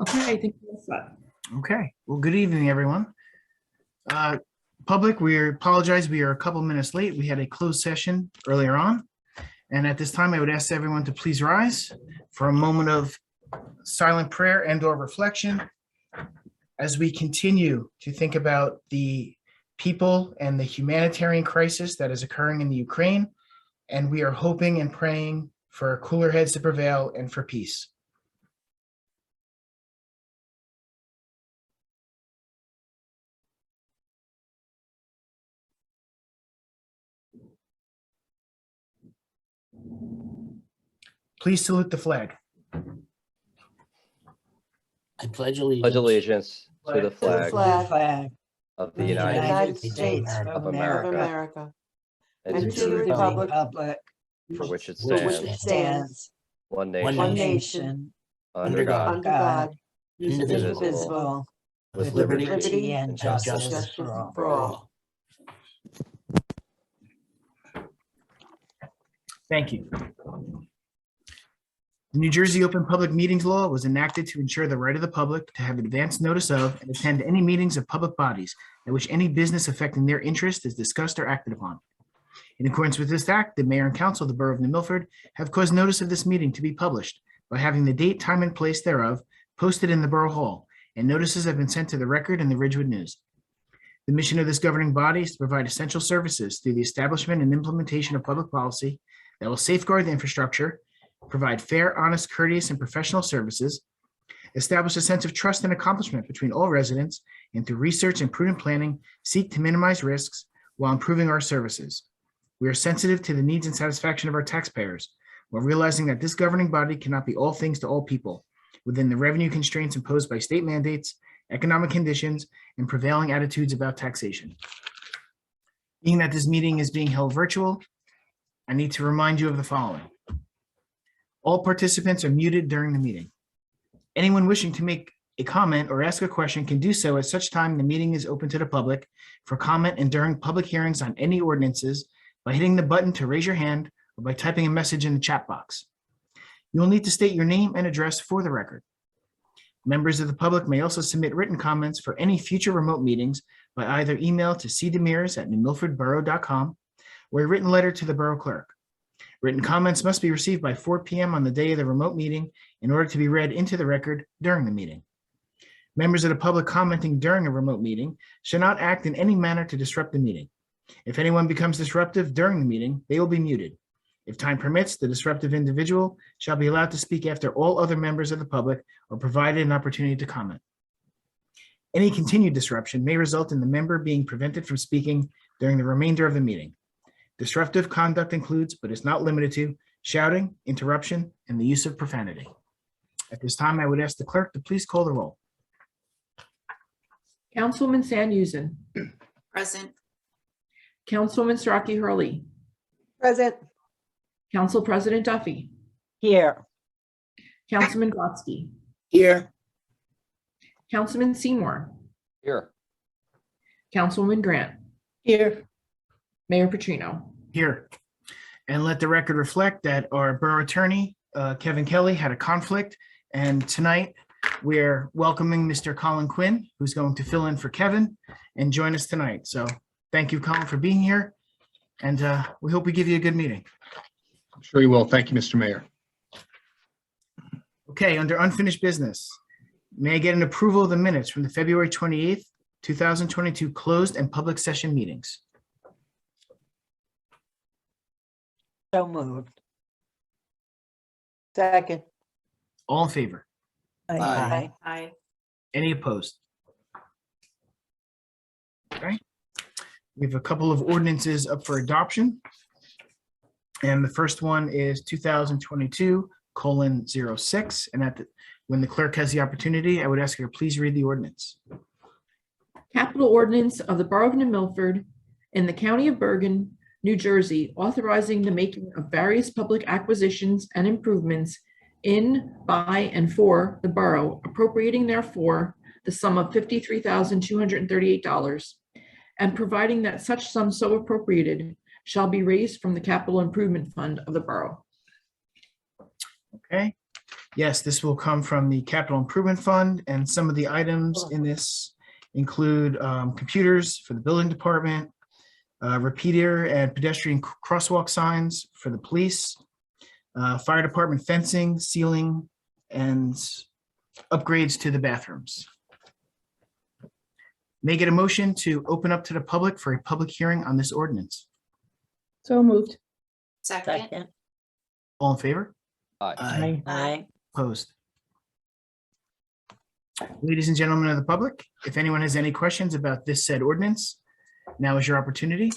Okay, thank you. Melissa. Okay, well, good evening, everyone. Public, we apologize. We are a couple minutes late. We had a closed session earlier on. And at this time, I would ask everyone to please rise for a moment of silent prayer and or reflection as we continue to think about the people and the humanitarian crisis that is occurring in the Ukraine. And we are hoping and praying for cooler heads to prevail and for peace. Please salute the flag. I pledge allegiance. Pledge allegiance to the flag flag of the United United States States of of America America, and and to the republic for which it for which stands, it stands, one one nation, nation, under God, under God, indivisible, indivisible, with with liberty liberty and justice for all. Thank you. The New Jersey Open Public Meetings Law was enacted to ensure the right of the public to have advance notice of and attend any meetings of public bodies at which any business affecting their interest is discussed or acted upon. In accordance with this act, the mayor and council of the borough of New Milford have caused notice of this meeting to be published by having the date, time, and place thereof posted in the borough hall, and notices have been sent to the record in the Ridgewood News. The mission of this governing body is to provide essential services through the establishment and implementation of public policy that will safeguard the infrastructure, provide fair, honest, courteous, and professional services, establish a sense of trust and accomplishment between all residents, and through research and prudent planning, seek to minimize risks while improving our services. We are sensitive to the needs and satisfaction of our taxpayers, while realizing that this governing body cannot be all things to all people within the revenue constraints imposed by state mandates, economic conditions, and prevailing attitudes about taxation. Being that this meeting is being held virtual, I need to remind you of the following. All participants are muted during the meeting. Anyone wishing to make a comment or ask a question can do so at such time the meeting is open to the public for comment and during public hearings on any ordinances by hitting the button to raise your hand or by typing a message in the chat box. You will need to state your name and address for the record. Members of the public may also submit written comments for any future remote meetings by either email to cdemers@newmilfordborough.com or a written letter to the borough clerk. Written comments must be received by 4 p.m. on the day of the remote meeting in order to be read into the record during the meeting. Members of the public commenting during a remote meeting should not act in any manner to disrupt the meeting. If anyone becomes disruptive during the meeting, they will be muted. If time permits, the disruptive individual shall be allowed to speak after all other members of the public are provided an opportunity to comment. Any continued disruption may result in the member being prevented from speaking during the remainder of the meeting. Disruptive conduct includes, but is not limited to, shouting, interruption, and the use of profanity. At this time, I would ask the clerk to please call the roll. Councilwoman Sanyusin. Present. Councilwoman Starkey Hurley. Present. Council President Duffy. Here. Councilman Brodsky. Here. Councilman Seymour. here, Councilwoman Grant. Here. Mayor Petrino. Here. And let the record reflect that our borough attorney, Kevin Kelly, had a conflict. And tonight we're welcoming Mr. Colin Quinn, who's going to fill in for Kevin and join us tonight. So thank you, Colin, for being here. And we hope we give you a good meeting. I'm sure you will. Thank you, Mr. Mayor. Okay, under unfinished business, may I get an approval of the minutes from the February 28th, 2022 closed and public session meetings? So moved. Second. All in favor? Aye. Aye. Any opposed? Okay. We have a couple of ordinances up for adoption. And the first one is 2022:06. And when the clerk has the opportunity, I would ask her to please read the ordinance. Capital ordinance of the Borough of New Milford in the County of Bergen, New Jersey, authorizing the making of various public acquisitions and improvements in, by, and for the borough, appropriating therefore the sum of $53,238, and providing that such sum so appropriated shall be raised from the capital improvement fund of the borough. Okay. Yes, this will come from the Capital Improvement Fund, and some of the items in this include computers for the building department, repeater and pedestrian crosswalk signs for the police, fire department fencing, ceiling, and upgrades to the bathrooms. May I get a motion to open up to the public for a public hearing on this ordinance? So moved. Second. Second. All in favor? Aye. Aye. Opposed? Ladies and gentlemen of the public, if anyone has any questions about this said ordinance, now is your opportunity.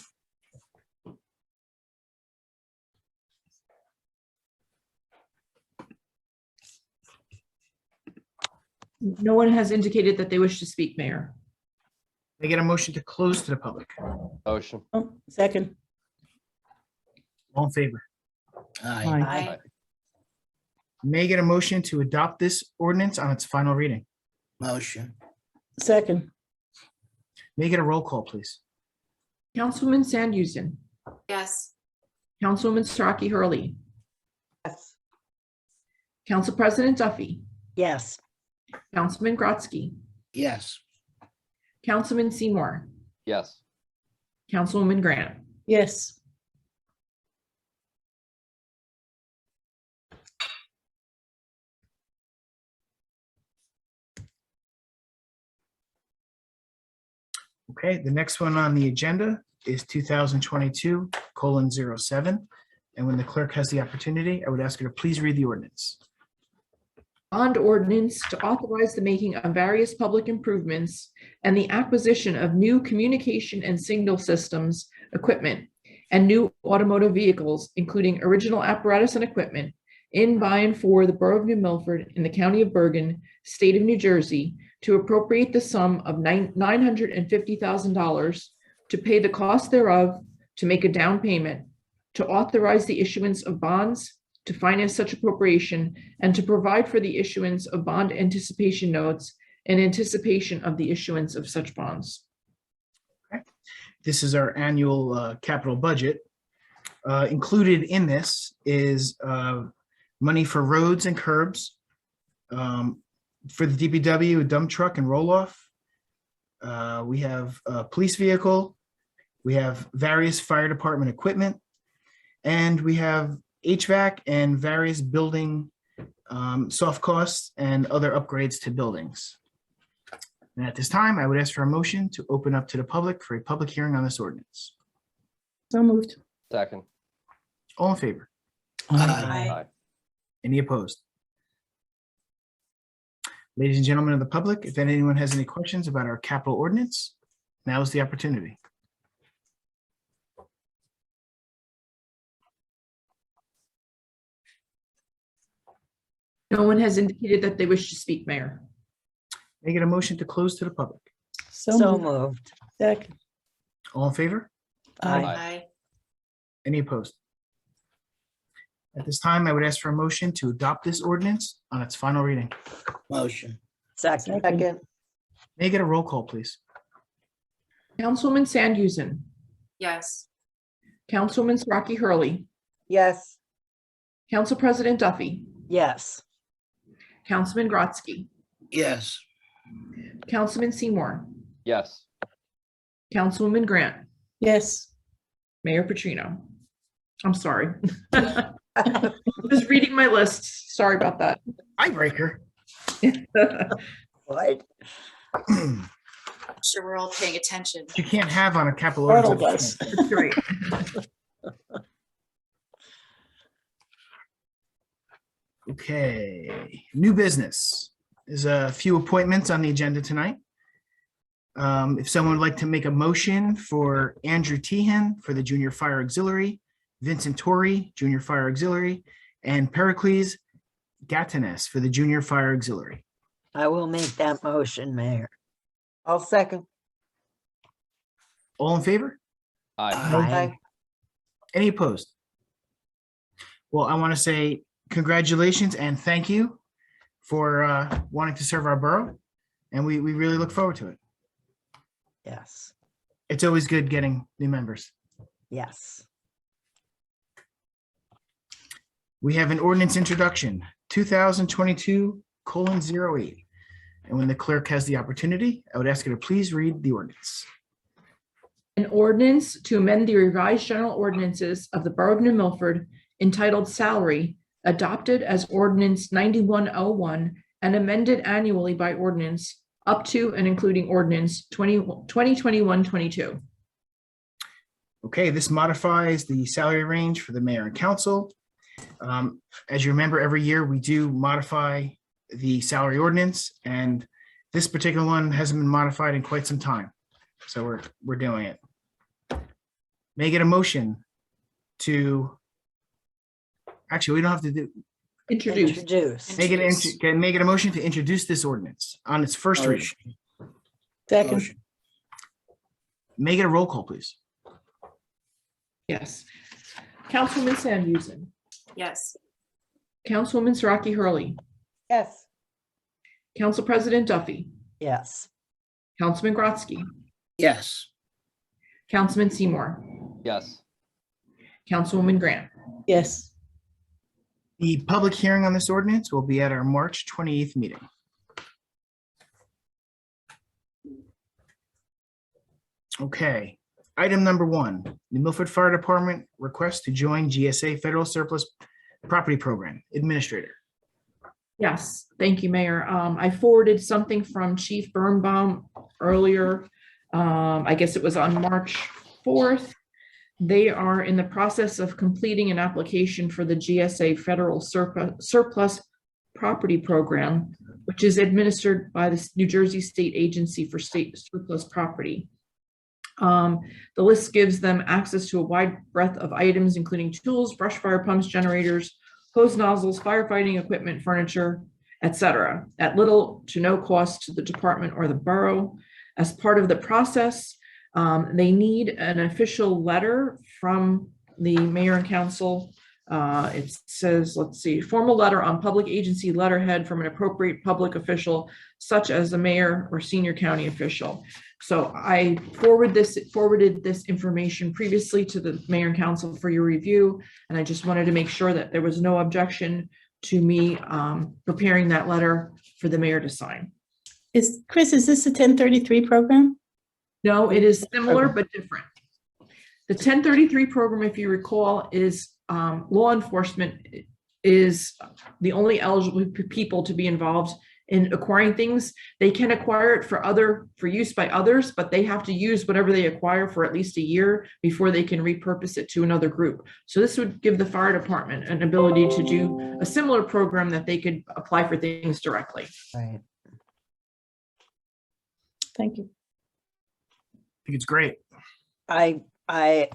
No one has indicated that they wish to speak, Mayor. May I get a motion to close to the public? Motion. Oh, second. All in favor? Aye. Aye. May I get a motion to adopt this ordinance on its final reading? Motion. Second. May I get a roll call, please? Councilwoman Sandhusen, Yes. Councilwoman Starkey Hurley, Yes. Council President Duffy, Yes. Councilman Grotzky, Yes. Councilman Seymour, Yes. Councilwoman Grant. Yes. Okay, the next one on the agenda is 2022:07. And when the clerk has the opportunity, I would ask her to please read the ordinance. Bond ordinance to authorize the making of various public improvements and the acquisition of new communication and signal systems, equipment, and new automotive vehicles, including original apparatus and equipment, in, by, and for the Borough of New Milford in the County of Bergen, State of New Jersey, to appropriate the sum of $950,000 to pay the cost thereof, to make a down payment, to authorize the issuance of bonds, to finance such appropriation, and to provide for the issuance of bond anticipation notes in anticipation of the issuance of such bonds. This is our annual capital budget. Included in this is money for roads and curbs, for the DPW, a dump truck and roll-off. We have a police vehicle. We have various fire department equipment. And we have HVAC and various building soft costs and other upgrades to buildings. And at this time, I would ask for a motion to open up to the public for a public hearing on this ordinance. So moved. Second. All in favor? Aye. Aye. Any opposed? Ladies and gentlemen of the public, if anyone has any questions about our capital ordinance, now is the opportunity. No one has indicated that they wish to speak, Mayor. May I get a motion to close to the public? So moved. Second. All in favor? Aye. Aye. Any opposed? At this time, I would ask for a motion to adopt this ordinance on its final reading. Motion. Second. May I get a roll call, please? Councilwoman Sandhusen, Yes. Councilwoman Starkey Hurley, Yes. Council President Duffy, Yes. Councilman Grotzky, Yes. Councilman Seymour, Yes. Councilwoman Grant, Yes. Mayor Petrino. I'm sorry. Just reading my list. Sorry about that. Tiebreaker. What? I'm sure we're all paying attention. You can't have on a capital Arnold ordinance. does. That's great. Okay, new business. There's a few appointments on the agenda tonight. If someone would like to make a motion for Andrew Tehan for the Junior Fire Auxiliary, Vincent Torrey, Junior Fire Auxiliary, and Pericles Gatines for the Junior Fire Auxiliary. I will make that motion, Mayor. I'll second. All in favor? Aye. Aye. Any opposed? Well, I want to say congratulations and thank you for wanting to serve our borough, and we really look forward to it. Yes. It's always good getting new members. Yes. We have an ordinance introduction, 2022:08. And when the clerk has the opportunity, I would ask her to please read the ordinance. An ordinance to amend the revised general ordinances of the Borough of New Milford entitled Salary, adopted as ordinance 9101 and amended annually by ordinance up to and including ordinance 2021-22. Okay, this modifies the salary range for the mayor and council. As you remember, every year we do modify the salary ordinance, and this particular one hasn't been modified in quite some time. So we're doing it. May I get a motion to, actually, we don't have to do, Introduced. Introduce. make it a motion to introduce this ordinance on its first reading. Motion. Motion. Make it a roll call, please. Yes. Councilwoman Sandhusen. Yes. Councilwoman Siraki Hurley. Yes. Council President Duffy. Yes. Councilman Grotzky. Yes. Councilman Seymour. Yes. Councilwoman Grant. Yes. The public hearing on this ordinance will be at our March 28th meeting. Okay, item number 1, the Milford Fire Department request to join GSA Federal Surplus Property Program Administrator. Yes, thank you, Mayor. I forwarded something from Chief Birnbaum earlier. I guess it was on March 4th. They are in the process of completing an application for the GSA Federal Surplus Property Program, which is administered by the New Jersey State Agency for State Surplus Property. The list gives them access to a wide breadth of items, including tools, brush fire pumps, generators, hose nozzles, firefighting equipment, furniture, etc., at little to no cost to the department or the borough. As part of the process, they need an official letter from the mayor and council. It says, let's see, formal letter on public agency letterhead from an appropriate public official, such as the mayor or senior county official. So I forwarded this information previously to the mayor and council for your review, and I just wanted to make sure that there was no objection to me preparing that letter for the mayor to sign. Chris, is this a 1033 program? No, it is similar but different. The 1033 program, if you recall, is law enforcement is the only eligible people to be involved in acquiring things. They can acquire it for use by others, but they have to use whatever they acquire for at least a year before they can repurpose it to another group. So this would give the fire department an ability to do a similar program that they could apply for things directly. Right. Thank you. I think it's great. I,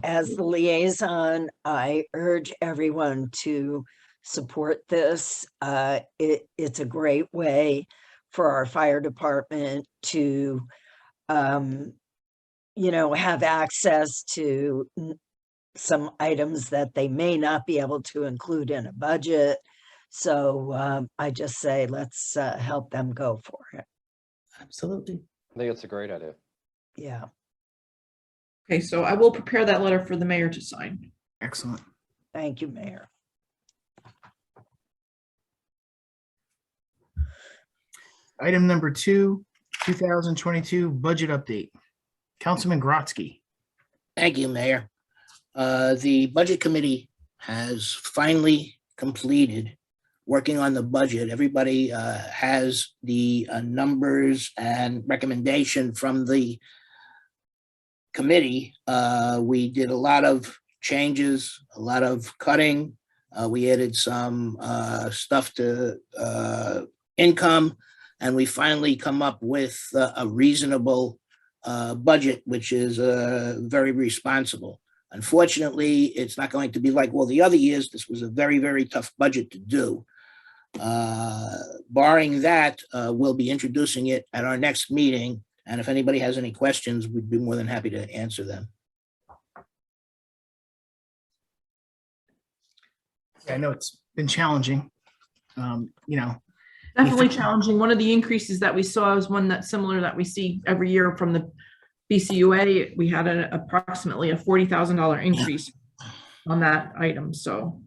as the liaison, I urge everyone to support this. It's a great way for our fire department to, have access to some items that they may not be able to include in a budget. So I just say, let's help them go for it. Absolutely. I think it's a great idea. Yeah. Okay, so I will prepare that letter for the mayor to sign. Excellent. Thank you, Mayor. Item number 2, 2022 budget update. Councilman Grotzky. Thank you, Mayor. The Budget Committee has finally completed working on the budget. Everybody has the numbers and recommendation from the committee. We did a lot of changes, a lot of cutting. We added some stuff to income, and we finally come up with a reasonable budget, which is very responsible. Unfortunately, it's not going to be like all the other years. This was a very, very tough budget to do. Barring that, we'll be introducing it at our next meeting. And if anybody has any questions, we'd be more than happy to answer them. Yeah, I know it's been challenging. Definitely challenging. One of the increases that we saw is one that's similar that we see every year from the BCUA. We had approximately a $40,000 increase on that item. So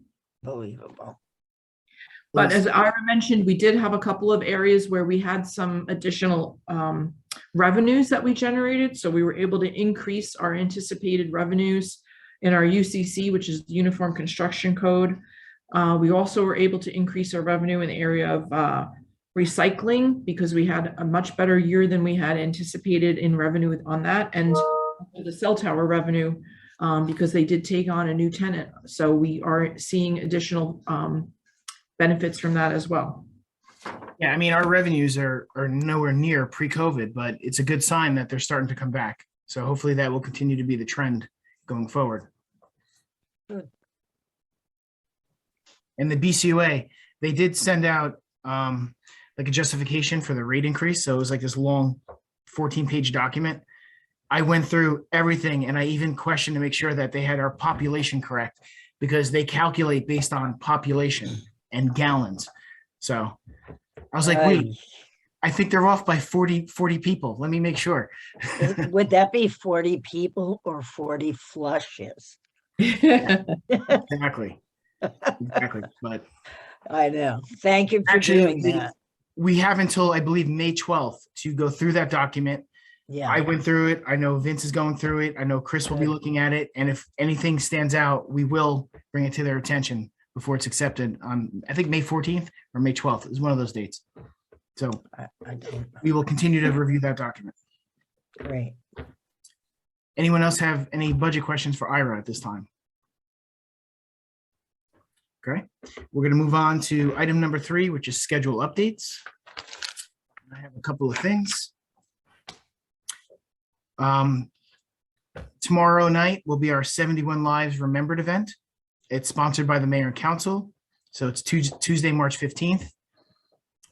Unbelievable. But as Please. Ira mentioned, we did have a couple of areas where we had some additional revenues that we generated. So we were able to increase our anticipated revenues in our UCC, which is the Uniform Construction Code. We also were able to increase our revenue in the area of recycling because we had a much better year than we had anticipated in revenue on that. And the cell tower revenue, because they did take on a new tenant. So we are seeing additional benefits from that as well. Yeah, I mean, our revenues are nowhere near pre-COVID, but it's a good sign that they're starting to come back. So hopefully that will continue to be the trend going forward. Good. And the BCUA, they did send out like a justification for the rate increase. So it was like this long 14-page document. I went through everything and I even questioned to make sure that they had our population correct because they calculate based on population and gallons. So I was like, wait, I think they're off by 40 people. Let me make sure. Would that be 40 people or 40 flushes? Exactly. Exactly. But I know. Thank you for actually, doing that. we have until I believe May 12th to go through that document. Yeah. I went through it. I know Vince is going through it. I know Chris will be looking at it. And if anything stands out, we will bring it to their attention before it's accepted on, I think, May 14th or May 12th is one of those dates. So I don't know. we will continue to review that document. Great. Anyone else have any budget questions for Ira at this time? Okay, we're going to move on to item number 3, which is schedule updates. I have a couple of things. Tomorrow night will be our 71 Lives Remembered event. It's sponsored by the Mayor and Council. So it's Tuesday, March 15th.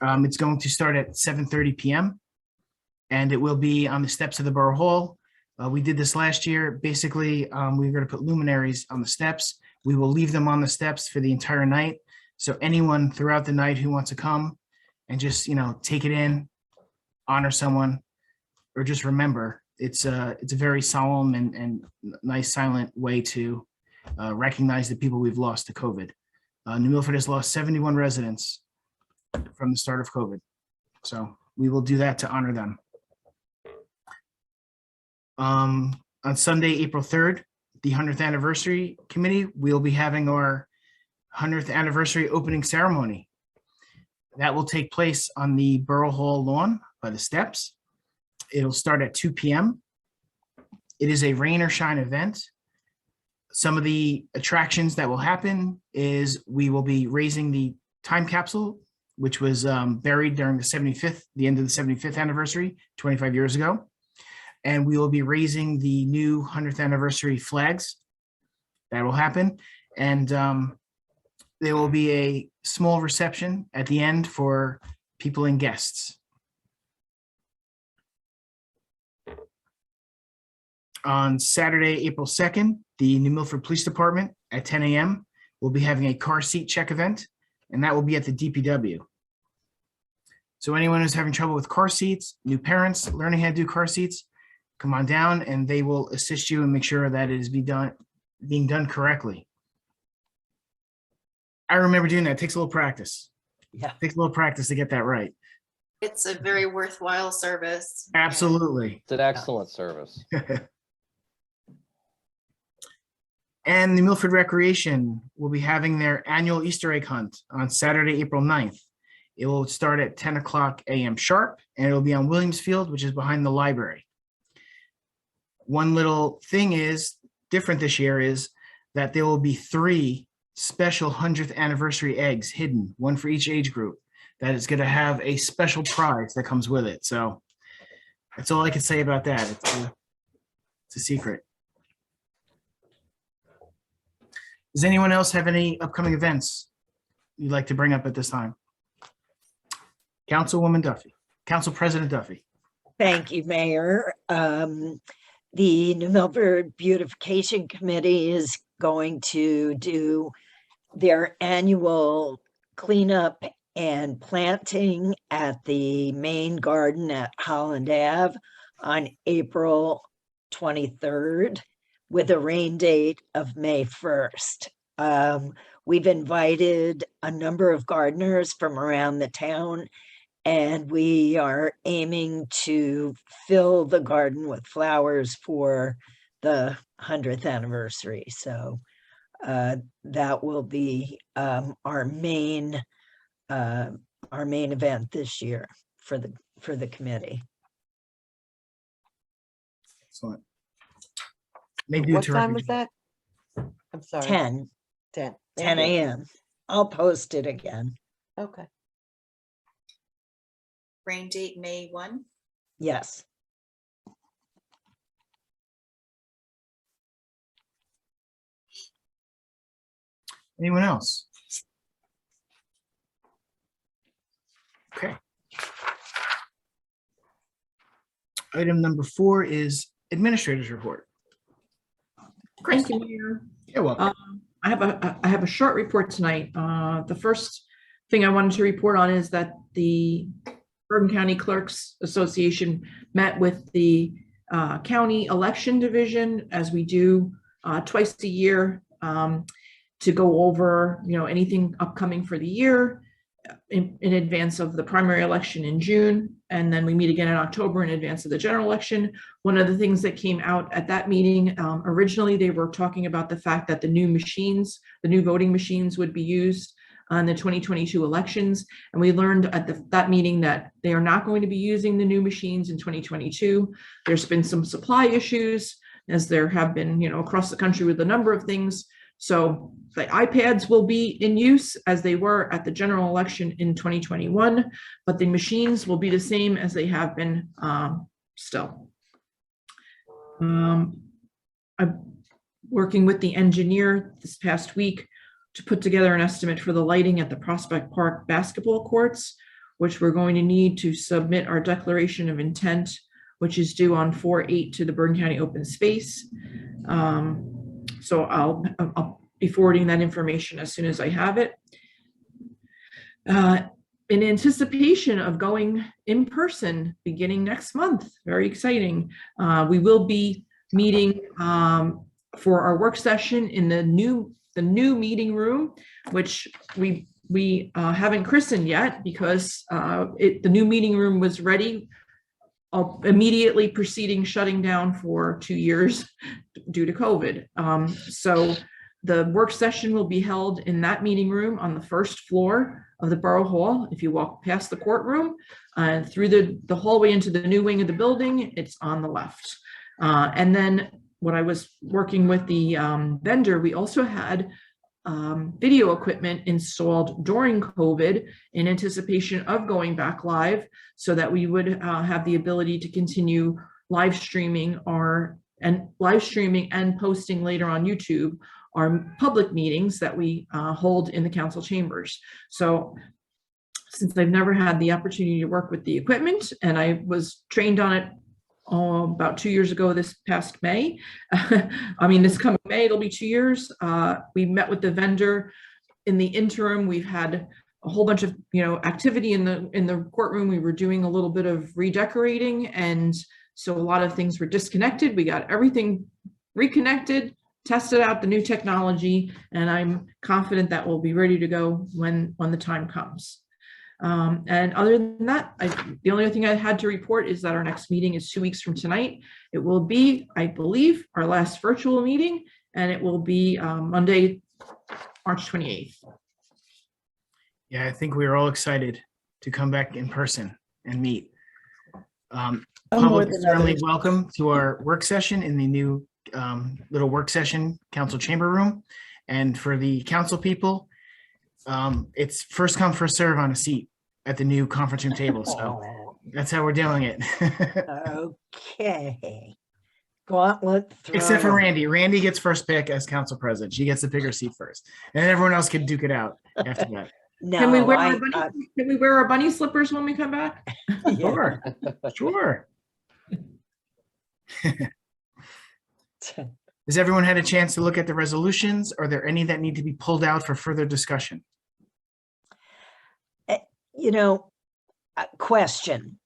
It's going to start at 7:30 p.m. and it will be on the steps of the Borough Hall. We did this last year. Basically, we were going to put luminaries on the steps. We will leave them on the steps for the entire night. So anyone throughout the night who wants to come and just, take it in, honor someone, or just remember, it's a very solemn and nice silent way to recognize the people we've lost to COVID. New Milford has lost 71 residents from the start of COVID. So we will do that to honor them. On Sunday, April 3rd, the 100th anniversary committee, we'll be having our 100th anniversary opening ceremony. That will take place on the Borough Hall lawn by the steps. It'll start at 2 p.m. It is a rain or shine event. Some of the attractions that will happen is we will be raising the time capsule, which was buried during the end of the 75th anniversary, 25 years ago. And we will be raising the new 100th anniversary flags. That will happen. And there will be a small reception at the end for people and guests. On Saturday, April 2nd, the New Milford Police Department at 10 a.m. will be having a car seat check event, and that will be at the DPW. So anyone who's having trouble with car seats, new parents learning how to do car seats, come on down and they will assist you and make sure that it is being done correctly. I remember doing that. It takes a little practice. Yeah. It takes a little practice to get that right. It's a very worthwhile service. Absolutely. It's an excellent service. And the Milford Recreation will be having their annual Easter egg hunt on Saturday, April 9th. It will start at 10 o'clock a.m. sharp, and it will be on Williams Field, which is behind the library. One little thing is different this year is that there will be 3 special 100th anniversary eggs hidden, one for each age group, that is going to have a special prize that comes with it. So that's all I can say about that. It's a secret. Does anyone else have any upcoming events you'd like to bring up at this time? Councilwoman Duffy, Council President Duffy. Thank you, Mayor. The New Milford Beautification Committee is going to do their annual cleanup and planting at the main garden at Holland Ave on April 23rd with a rain date of May 1st. We've invited a number of gardeners from around the town, and we are aiming to fill the garden with flowers for the 100th anniversary. So that will be our main event this year for the committee. Excellent. They do What terrific time was job. that? I'm sorry. 10 10. Thank you. a.m. I'll post it again. Okay. Rain date, May 1. Yes. Anyone else? Okay. Item number 4 is administrator's report. Thank you, Mayor. You're welcome. I have a short report tonight. The first thing I wanted to report on is that the Bergen County Clerks Association met with the county election division, as we do twice a year, to go over, anything upcoming for the year in advance of the primary election in June. And then we meet again in October in advance of the general election. One of the things that came out at that meeting, originally they were talking about the fact that the new voting machines would be used on the 2022 elections. And we learned at that meeting that they are not going to be using the new machines in 2022. There's been some supply issues, as there have been, across the country with a number of things. So the iPads will be in use as they were at the general election in 2021, but the machines will be the same as they have been still. I'm working with the engineer this past week to put together an estimate for the lighting at the Prospect Park basketball courts, which we're going to need to submit our declaration of intent, which is due on 4/8 to the Bergen County Open Space. So I'll be forwarding that information as soon as I have it. In anticipation of going in person beginning next month, very exciting. We will be meeting for our work session in the new meeting room, which we haven't christened yet because the new meeting room was ready immediately preceding shutting down for 2 years due to COVID. So the work session will be held in that meeting room on the first floor of the Borough Hall. If you walk past the courtroom and through the hallway into the new wing of the building, it's on the left. And then when I was working with the vendor, we also had video equipment installed during COVID in anticipation of going back live, so that we would have the ability to continue live streaming and posting later on YouTube our public meetings that we hold in the council chambers. So since I've never had the opportunity to work with the equipment, and I was trained on it about 2 years ago this past May. This coming May, it'll be 2 years. We met with the vendor. In the interim, we've had a whole bunch of activity in the courtroom. We were doing a little bit of redecorating, and so a lot of things were disconnected. We got everything reconnected, tested out the new technology, and I'm confident that we'll be ready to go when the time comes. And other than that, the only other thing I had to report is that our next meeting is 2 weeks from tonight. It will be, I believe, our last virtual meeting, and it will be Monday, March 28th. Yeah, I think we are all excited to come back in person and meet. Public is certainly welcome to our work session in the new little work session council chamber room. And for the council people, it's first come, first serve on a seat at the new conference room table. So that's how we're doing it. Okay. Gauntlet thrown. Except for Randy. Randy gets first pick as council president. She gets the bigger seat first. And then everyone else can duke it out after that. No, Can we wear our bunny slippers when we come back? Sure. Sure. Has everyone had a chance to look at the resolutions? Are there any that need to be pulled out for further discussion? Question.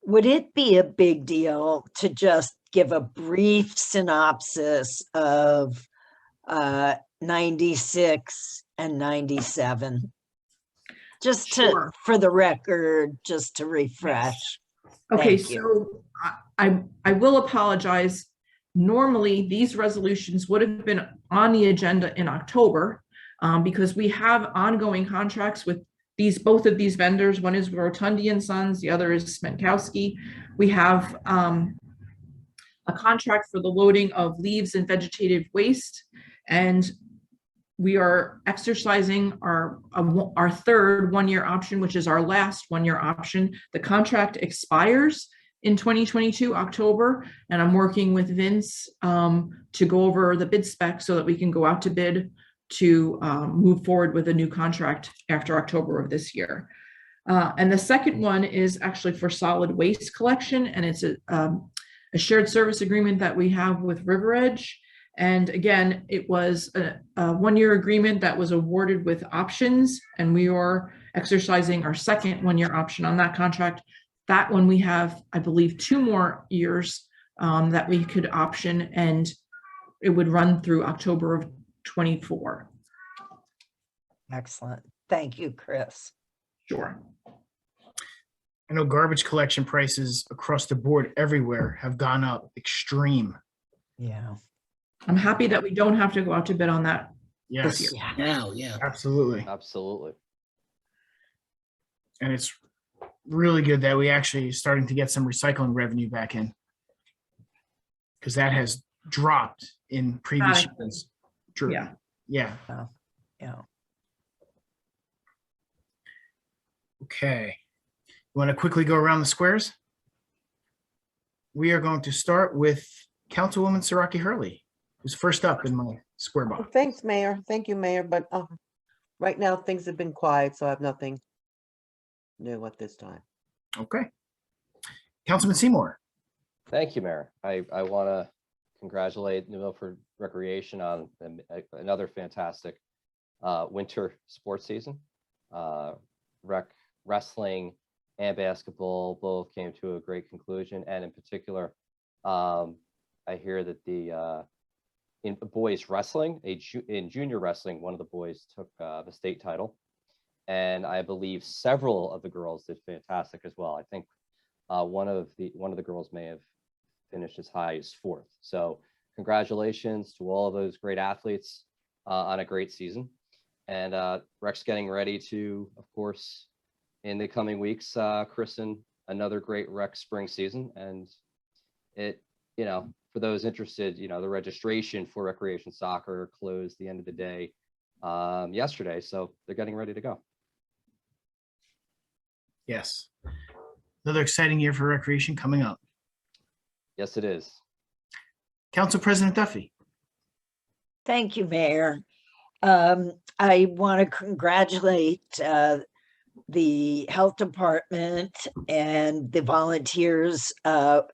Would it be a big deal to just give a brief synopsis of 96 $1,297. Just Sure. for the record, just to refresh. Okay, Thank you. so I will apologize. Normally, these resolutions would have been on the agenda in October because we have ongoing contracts with both of these vendors. One is Rotundi and Sons, the other is Smenkowski. We have a contract for the loading of leaves and vegetative waste, and we are exercising our third one-year option, which is our last one-year option. The contract expires in 2022 October, and I'm working with Vince to go over the bid specs so that we can go out to bid to move forward with a new contract after October of this year. And the second one is actually for solid waste collection, and it's a shared service agreement that we have with River Edge. And again, it was a one-year agreement that was awarded with options, and we are exercising our second one-year option on that contract. That one we have, I believe, 2 more years that we could option, and it would run through October of 24. Excellent. Thank you, Chris. Sure. I know garbage collection prices across the board everywhere have gone up extreme. Yeah. I'm happy that we don't have to go out to bid on that. Yes, year. Yeah. Now, yeah. absolutely. Absolutely. And it's really good that we actually starting to get some recycling revenue back in, because that has dropped in previous Dramatically. years. True. Yeah. Yeah. Yeah. Okay. You want to quickly go around the squares? We are going to start with Councilwoman Siraki Hurley, who's first up in my square box. Thanks, Mayor. Thank you, Mayor. But right now, things have been quiet, so I have nothing new at this time. Okay. Councilman Seymour. Thank you, Mayor. I want to congratulate New Milford Recreation on another fantastic winter sports season. Wrestling and basketball both came to a great conclusion, and in particular, I hear that in boys wrestling, in junior wrestling, one of the boys took the state title, and I believe several of the girls did fantastic as well. I think one of the girls may have finished as high as 4th. So congratulations to all of those great athletes on a great season. And Rec's getting ready to, of course, in the coming weeks, christen another great Rec spring season. And it, for those interested, the registration for recreation soccer closed the end of the day yesterday. So they're getting ready to go. Yes. Another exciting year for recreation coming up. Yes, it is. Council President Duffy. Thank you, Mayor. I want to congratulate the health department and the volunteers on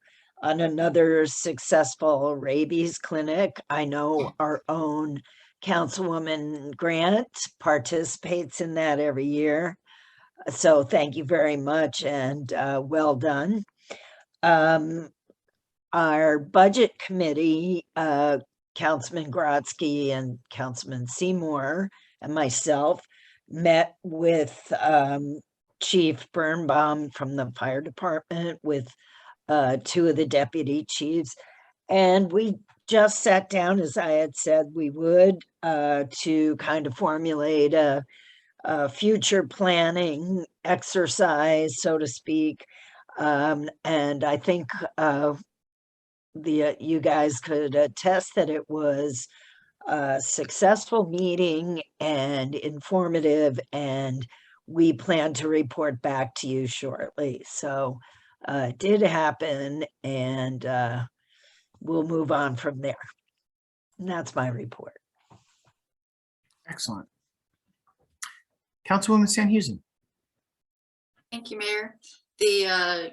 another successful rabies clinic. I know our own Councilwoman Grant participates in that every year. So thank you very much, and well done. Our budget committee, Councilman Grotzky and Councilman Seymour and myself met with Chief Birnbaum from the fire department, with 2 of the deputy chiefs, and we just sat down, as I had said we would, to kind of formulate a future planning exercise, so to speak. And I think you guys could attest that it was a successful meeting and informative, and we plan to report back to you shortly. So it did happen, and we'll move on from there. And that's my report. Excellent. Councilwoman Sanhusen. Thank you, Mayor. The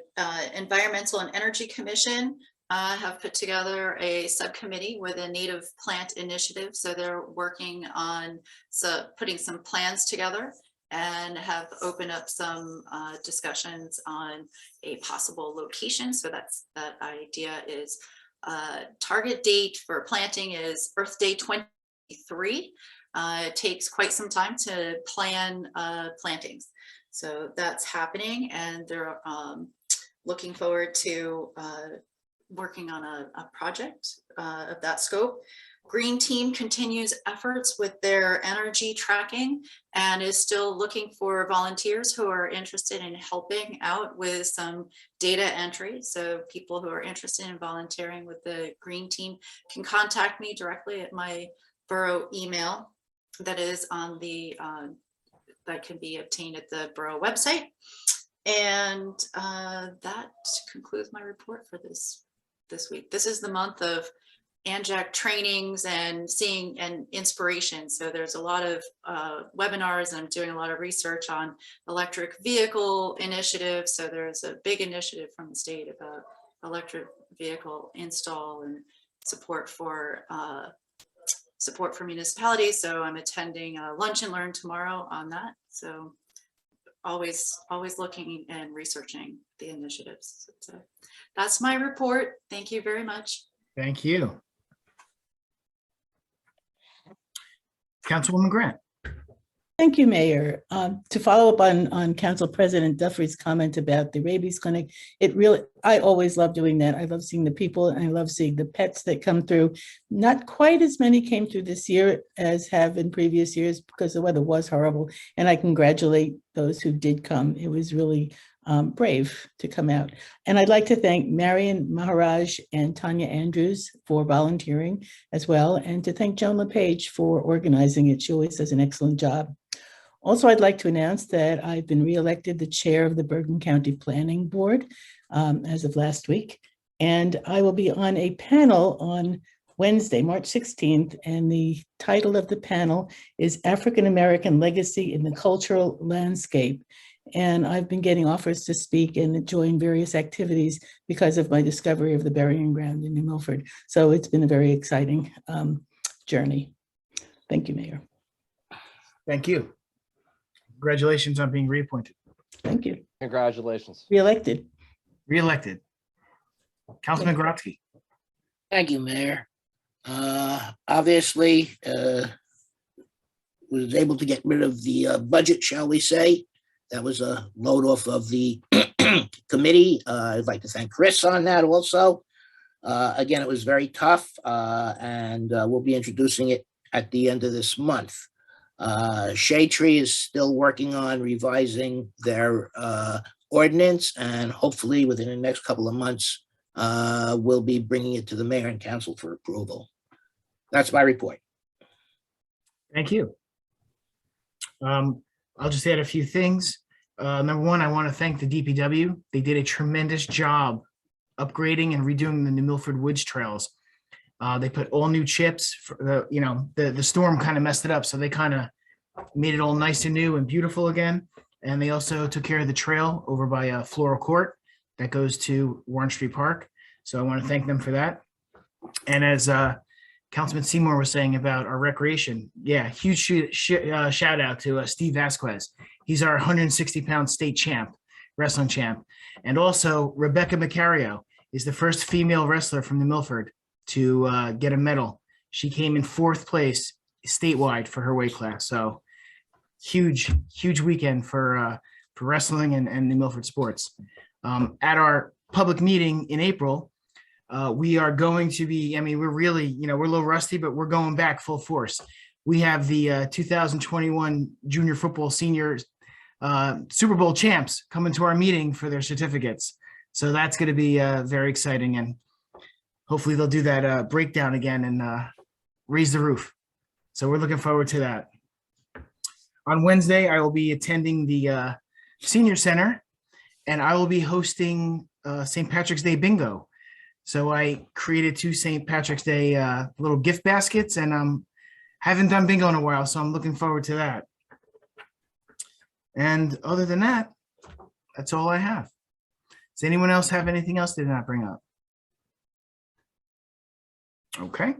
Environmental and Energy Commission have put together a subcommittee with a native plant initiative. So they're working on putting some plans together, and have opened up some discussions on a possible location. So that idea is target date for planting is Earth Day 23. it takes quite some time to plan plantings. So that's happening, and they're looking forward to working on a project of that scope. Green Team continues efforts with their energy tracking and is still looking for volunteers who are interested in helping out with some data entry. So people who are interested in volunteering with the Green Team can contact me directly at my borough email that is on the that can be obtained at the borough website. And that concludes my report for this week. This is the month of ANJAC trainings and seeing and inspiration. So there's a lot of webinars, and I'm doing a lot of research on electric vehicle initiatives. So there's a big initiative from the state about electric vehicle install and support for municipalities. So I'm attending a lunch and learn tomorrow on that. So always looking and researching the initiatives. So that's my report. Thank you very much. Thank you. Councilwoman Grant. Thank you, Mayor. To follow up on Council President Duffy's comment about the rabies clinic, I always love doing that. I love seeing the people, and I love seeing the pets that come through. Not quite as many came through this year as have in previous years because the weather was horrible, and I congratulate those who did come. It was really brave to come out. And I'd like to thank Marion Maharaj and Tanya Andrews for volunteering as well, and to thank Joan LePage for organizing it. She always does an excellent job. Also, I'd like to announce that I've been reelected the chair of the Bergen County Planning Board as of last week, and I will be on a panel on Wednesday, March 16th, and the title of the panel is African American Legacy in the Cultural Landscape. And I've been getting offers to speak and join various activities because of my discovery of the burying ground in New Milford. So it's been a very exciting journey. Thank you, Mayor. Thank you. Congratulations on being reappointed. Thank you. Congratulations. Reelected. Reelected. Councilman Grotzky. Thank you, Mayor. Obviously, was able to get rid of the budget, shall we say. That was a load off of the committee. I'd like to thank Chris on that also. Again, it was very tough, and we'll be introducing it at the end of this month. Shade Tree is still working on revising their ordinance, and hopefully within the next couple of months, we'll be bringing it to the mayor and council for approval. That's my report. Thank you. I'll just add a few things. Number one, I want to thank the DPW. They did a tremendous job upgrading and redoing the New Milford Woods trails. They put all new chips. The storm kind of messed it up, so they kind of made it all nice and new and beautiful again. And they also took care of the trail over by Floral Court that goes to Warren Street Park. So I want to thank them for that. And as Councilman Seymour was saying about our recreation, yeah, huge shout out to Steve Vasquez. He's our 160-pound state champ, wrestling champ. And also Rebecca Macario is the first female wrestler from New Milford to get a medal. She came in 4th place statewide for her weight class. So huge weekend for wrestling and New Milford sports. At our public meeting in April, we are going to be, we're really, we're a little rusty, but we're going back full force. We have the 2021 junior football seniors Super Bowl champs coming to our meeting for their certificates. So that's going to be very exciting. And hopefully they'll do that breakdown again and raise the roof. So we're looking forward to that. On Wednesday, I will be attending the Senior Center, and I will be hosting St. Patrick's Day Bingo. So I created 2 St. Patrick's Day little gift baskets, and haven't done bingo in a while, so I'm looking forward to that. And other than that, that's all I have. Does anyone else have anything else they did not bring up? Okay.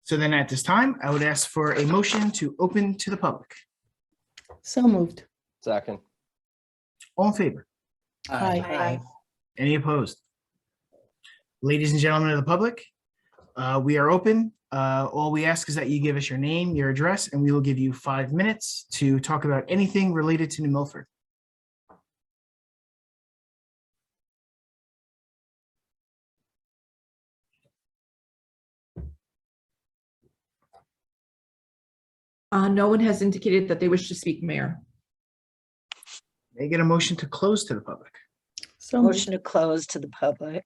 So then at this time, I would ask for a motion to open to the public. So moved. Second. All in favor? Aye. Any opposed? Ladies and gentlemen of the public, We are open. All we ask is that you give us your name, your address, and we will give you 5 minutes to talk about anything related to New Milford. No one has indicated that they wish to speak, Mayor. May I get a motion to close to the public? So moved. Motion to close to the public.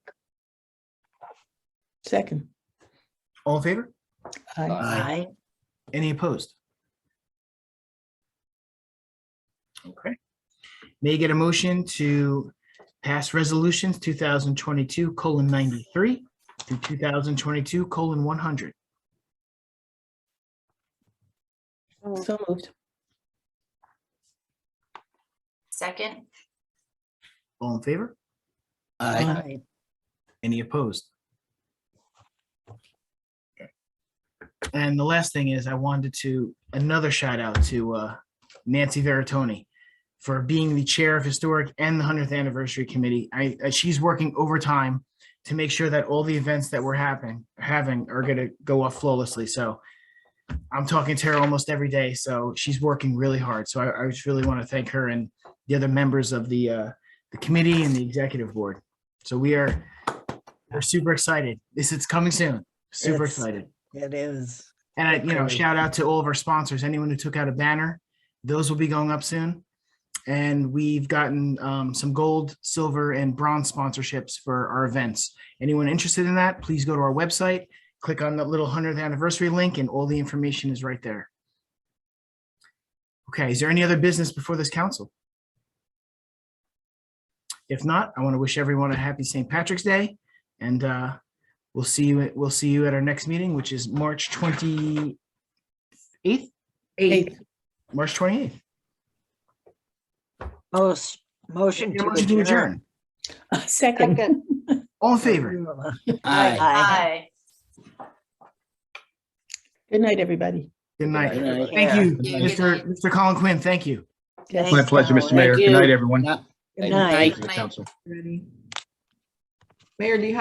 Second. All in favor? Aye. Aye. Any opposed? Okay. May I get a motion to pass resolutions 2022:93 through 2022:100? So moved. Second, All in favor? Aye. Aye. Any opposed? Okay. And the last thing is I wanted to, another shout out to Nancy Veritoni for being the chair of Historic and the 100th Anniversary Committee. She's working overtime to make sure that all the events that we're having are going to go off flawlessly. So I'm talking to her almost every day. So she's working really hard. So I just really want to thank her and the other members of the committee and the executive board. So we're super excited. It's coming soon. Super It's- excited. It is. And shout out to all of our sponsors, anyone who took out a banner, those will be going up soon. And we've gotten some gold, silver, and bronze sponsorships for our events. Anyone interested in that, please go to our website, click on that little 100th anniversary link, and all the information is right there. Okay, is there any other business before this council? If not, I want to wish everyone a happy St. Patrick's Day, and we'll see you at our next meeting, which is March 28th. Eighth. March 28th. Motion to Motion to adjourn. adjourn. Second. Second. All in favor? Aye. aye. Good night, everybody. Good night. Good night. Thank you, Yeah, good night. Mr. Colin Quinn. Thank you. Yes. My pleasure, Mr. Mayor. Thank Good night, you. everyone. Yeah. Good Thank you. night. Thank you, council. Ready. Mayor, do you have